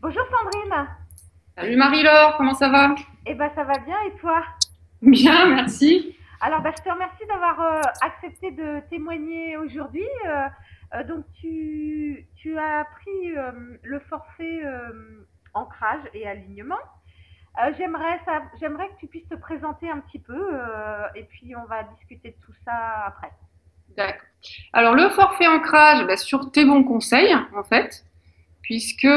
Bonjour Sandrine. Salut Marie-Laure, comment ça va? Eh ben ça va bien et toi? Bien, merci. Alors je te remercie d'avoir accepté de témoigner aujourd'hui. Donc tu as pris le forfait ancrage et alignement. J'aimerais que tu puisses te présenter un petit peu et puis on va discuter de tout ça après. D'accord. Alors le forfait ancrage, sur tes bons conseils en fait, puisque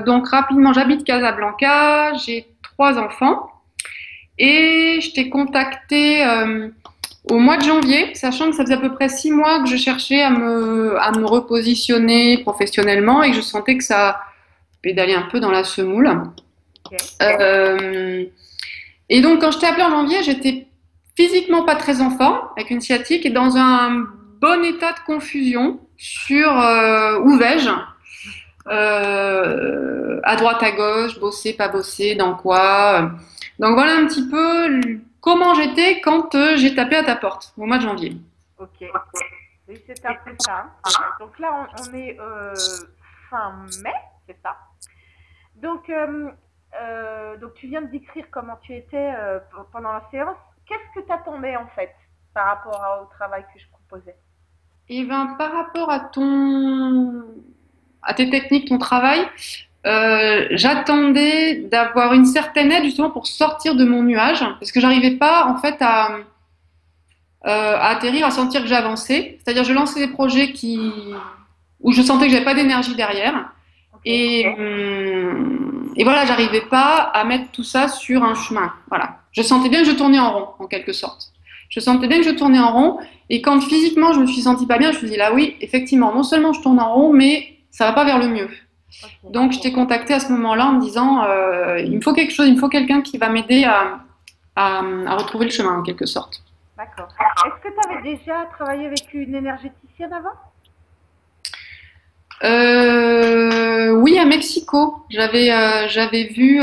donc rapidement j'habite Casablanca, j'ai trois enfants et je t'ai contacté au mois de janvier, sachant que ça faisait à peu près 6 mois que je cherchais à me repositionner professionnellement et que je sentais que ça pédalait un peu dans la semoule. Ok. Euh, Et donc, quand je t'ai appelé en janvier, j'étais physiquement pas très en forme, avec une sciatique, et dans un bon état de confusion sur où vais-je, à droite, à gauche, bosser, pas bosser, dans quoi. Donc voilà un petit peu comment j'étais quand j'ai tapé à ta porte au mois de janvier. Ok. Oui, c'est un peu ça. Donc là on est fin mai, c'est ça. Donc tu viens de décrire comment tu étais pendant la séance. Qu'est-ce que tu attendais en fait par rapport au travail que je proposais? Et ben, par rapport à tes techniques, ton travail, j'attendais d'avoir une certaine aide justement pour sortir de mon nuage, parce que j'arrivais pas en fait à atterrir, à sentir que j'avançais. C'est-à-dire, je lançais des projets où je sentais que j'avais pas d'énergie derrière. Ok, Et voilà, j'arrivais pas à mettre tout ça sur un chemin. Voilà. Je sentais bien que je tournais en rond, en quelque sorte. Je sentais bien que je tournais en rond. Et quand physiquement je me suis sentie pas bien, je me suis dit là oui, effectivement, non seulement je tourne en rond, mais ça va pas vers le mieux. ok, Donc je t'ai contacté à ce moment-là en me disant il me faut quelque chose, il me faut quelqu'un qui va m'aider à retrouver le chemin, en quelque sorte. d'accord. Est-ce que tu avais déjà travaillé avec une énergéticienne avant? Oui, à Mexico, j'avais vu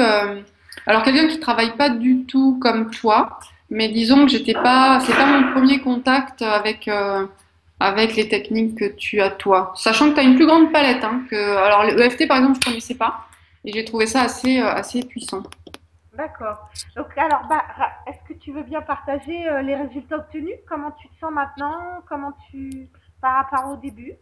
alors quelqu'un qui travaille pas du tout comme toi, mais disons que c'est pas mon premier contact avec les techniques que tu as toi. Sachant que tu as une plus grande palette, hein, alors le EFT par exemple, je connaissais pas et j'ai trouvé ça assez puissant. D'accord. Donc alors, est-ce que tu veux bien partager les résultats obtenus? Comment tu te sens maintenant? Par rapport au début?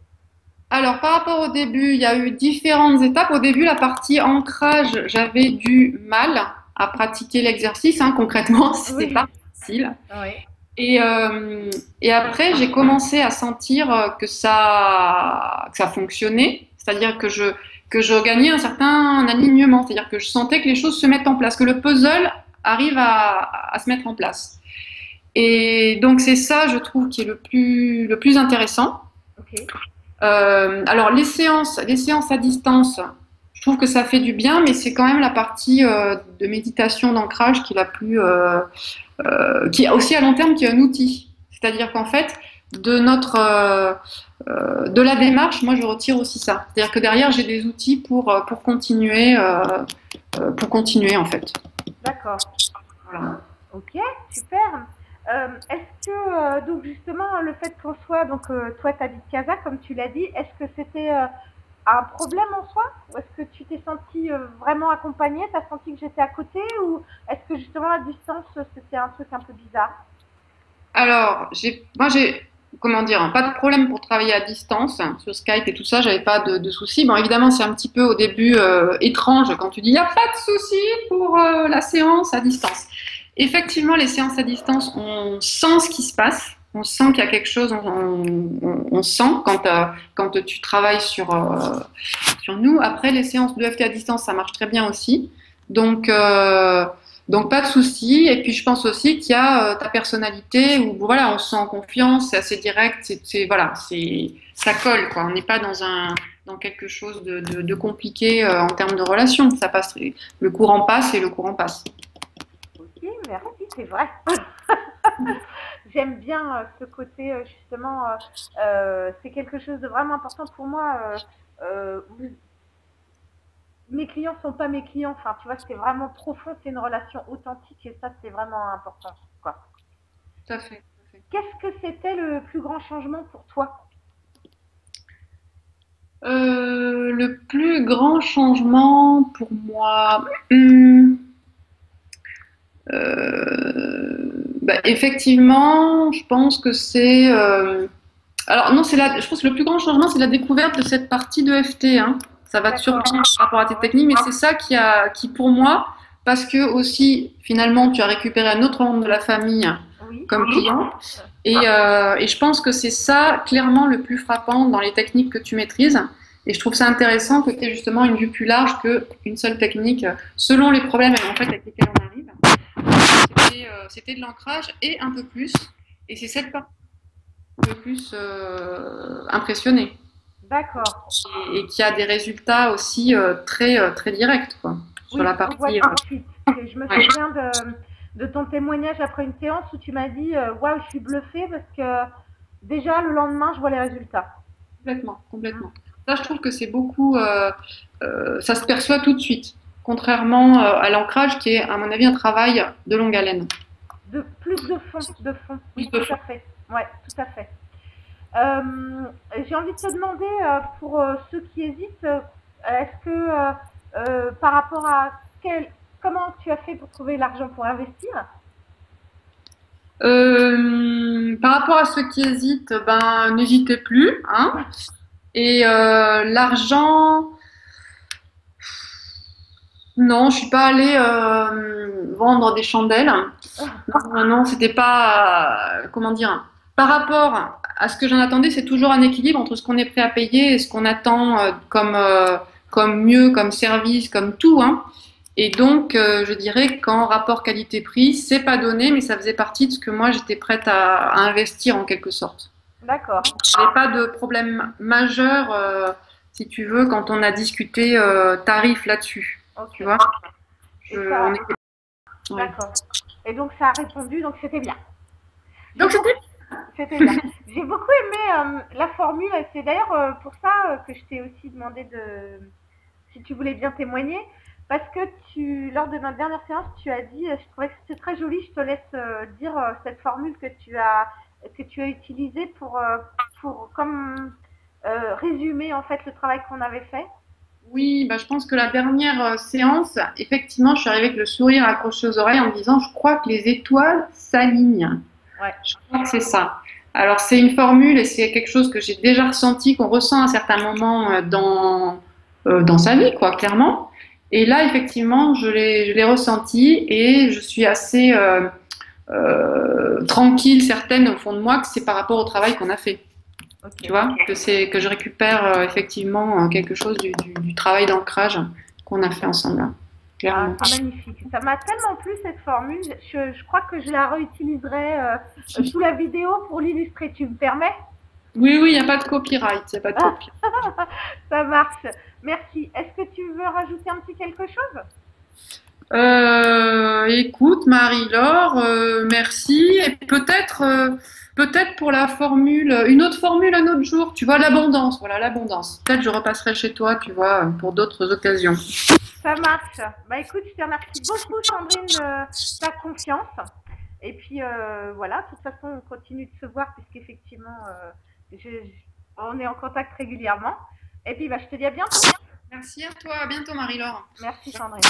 Alors, par rapport au début, il y a eu différentes étapes. Au début, la partie ancrage, j'avais du mal à pratiquer l'exercice, hein, concrètement, c'était pas Oui, facile. oui. Et, euh, et après, j'ai commencé à sentir que ça fonctionnait, c'est-à-dire que je gagnais un certain alignement, c'est-à-dire que je sentais que les choses se mettent en place, que le puzzle arrive à se mettre en place. Et donc, c'est ça, je trouve, qui est le plus intéressant. Ok. Alors, les séances à distance, je trouve que ça fait du bien, mais c'est quand même la partie de méditation, d'ancrage qui est la plus, qui aussi à long terme, qui est un outil. C'est-à-dire qu'en fait, de la démarche, moi je retire aussi ça. C'est-à-dire que derrière, j'ai des outils pour continuer en fait. D'accord. Voilà. Ok, super. Est-ce que donc justement le fait qu'on soit donc toi tu habites Casa comme tu l'as dit, est-ce que c'était un problème en soi ou est-ce que tu t'es senti vraiment accompagnée, t'as senti que j'étais à côté ou est-ce que justement la distance c'était un truc un peu bizarre? Alors, moi j'ai, comment dire, hein, pas de problème pour travailler à distance hein, sur Skype et tout ça, j'avais pas de soucis. Bon, évidemment, c'est un petit peu au début étrange quand tu dis il n'y a pas de souci pour la séance à distance. Effectivement, les séances à distance, on sent ce qui se passe, on sent qu'il y a quelque chose, on sent quand tu travailles sur nous. Après, les séances de FT à distance, ça marche très bien aussi. Donc, euh, donc pas de souci. Et puis je pense aussi qu'il y a ta personnalité où voilà, on se sent en confiance, c'est assez direct, voilà, ça colle quoi. On n'est pas dans quelque chose de compliqué en termes de relation. Ça passe, le courant passe et le courant passe. Ok, merci, c'est vrai. J'aime bien ce côté justement, c'est quelque chose de vraiment important pour moi. Mes clients sont pas mes clients, enfin tu vois, c'est vraiment profond, c'est une relation authentique et ça c'est vraiment important, quoi. Tout à fait. Qu'est-ce que c'était le plus grand changement pour toi? Le plus plus grand changement pour moi, effectivement, je pense que c'est. Alors non, je pense que le plus grand changement, c'est la découverte de cette partie de FT, hein. Ça va te D'accord. surprendre par rapport à tes Ouais. techniques, mais c'est ça qui pour moi, parce que aussi finalement, tu as récupéré un autre membre de la famille Oui. comme client, et je pense que c'est ça clairement le plus frappant dans les techniques que tu maîtrises. Et je trouve ça intéressant que tu aies justement une vue plus large qu'une seule technique, selon les problèmes en fait, avec lesquels on arrive. C'était de l'ancrage et un peu plus. Et c'est cette partie le plus impressionnée. D'accord. Et qui a des résultats aussi très directs quoi, sur Oui, la qui se voit partie. tout de suite. Je me Ouais, souviens de ton témoignage après une séance où tu m'as dit waouh, je suis bluffée parce que déjà le lendemain, je vois les résultats. complètement, Mm. complètement. Ça, je trouve que c'est beaucoup. Ça se perçoit tout de suite, contrairement à l'ancrage qui est, à mon avis, un travail de longue haleine. De plus de fond, de fond. Plus Oui, de tout à fond. fait. Ouais, tout à fait. J'ai envie de te demander pour ceux qui hésitent, est-ce que par rapport à comment tu as fait pour trouver l'argent pour investir? Par rapport à ceux qui hésitent, ben n'hésitez plus, hein. Et l'argent, non, je suis pas allée vendre des chandelles. Non, non, non, c'était pas, comment dire, par rapport à ce que j'en attendais, c'est toujours un équilibre entre ce qu'on est prêt à payer et ce qu'on attend comme mieux, comme service, comme tout, hein. Et donc, je dirais qu'en rapport qualité-prix, c'est pas donné, mais ça faisait partie de ce que moi j'étais prête à investir en quelque sorte. D'accord. J'avais pas de problème majeur, si tu veux, quand on a discuté tarif là-dessus. Tu Ok. vois, Et on ça, était, ouais. d'accord. Et donc ça a répondu, donc c'était bien. J'ai Donc beaucoup, c'était. c'était bien. J'ai beaucoup aimé la formule. Et c'est d'ailleurs pour ça que je t'ai aussi demandé de, si tu voulais bien témoigner, parce que lors de notre dernière séance, tu as dit, je trouvais que c'était très joli. Je te laisse dire cette formule que tu as utilisée pour comme résumer en fait le travail qu'on avait fait. Oui, bah, je pense que la dernière séance, effectivement, je suis arrivée avec le sourire accroché aux oreilles en me disant, je crois que les étoiles s'alignent. Ouais. Je crois que c'est ça. Alors, c'est une formule et c'est quelque chose que j'ai déjà ressenti, qu'on ressent à certains moments dans sa vie, quoi, clairement. Et là, effectivement, je l'ai ressenti et je suis assez tranquille, certaine au fond de moi que c'est par rapport au travail qu'on a fait. Tu Ok. vois, que je récupère effectivement quelque chose du travail d'ancrage qu'on a fait ensemble, là, Ah, clairement. c'est magnifique. Ça m'a tellement plu cette formule. Je crois que je la réutiliserai sous la vidéo pour l'illustrer. Tu me permets? Oui, oui, il n'y a pas de copyright, il n'y a pas de copyright. Ça marche. Merci. Est-ce que tu veux rajouter un petit quelque chose? Écoute, Marie-Laure, merci. Et peut-être pour la formule, une autre formule un autre jour, tu vois, l'abondance, voilà, l'abondance. Peut-être je repasserai chez toi, tu vois, pour d'autres occasions. Ça marche. Bah écoute, je te remercie beaucoup, Sandrine, de ta confiance. Et puis voilà, de toute façon, on continue de se voir puisqu'effectivement, on est en contact régulièrement. Et puis bah, je te dis à bientôt. Merci à toi, à bientôt, Marie-Laure. Merci, Sandrine.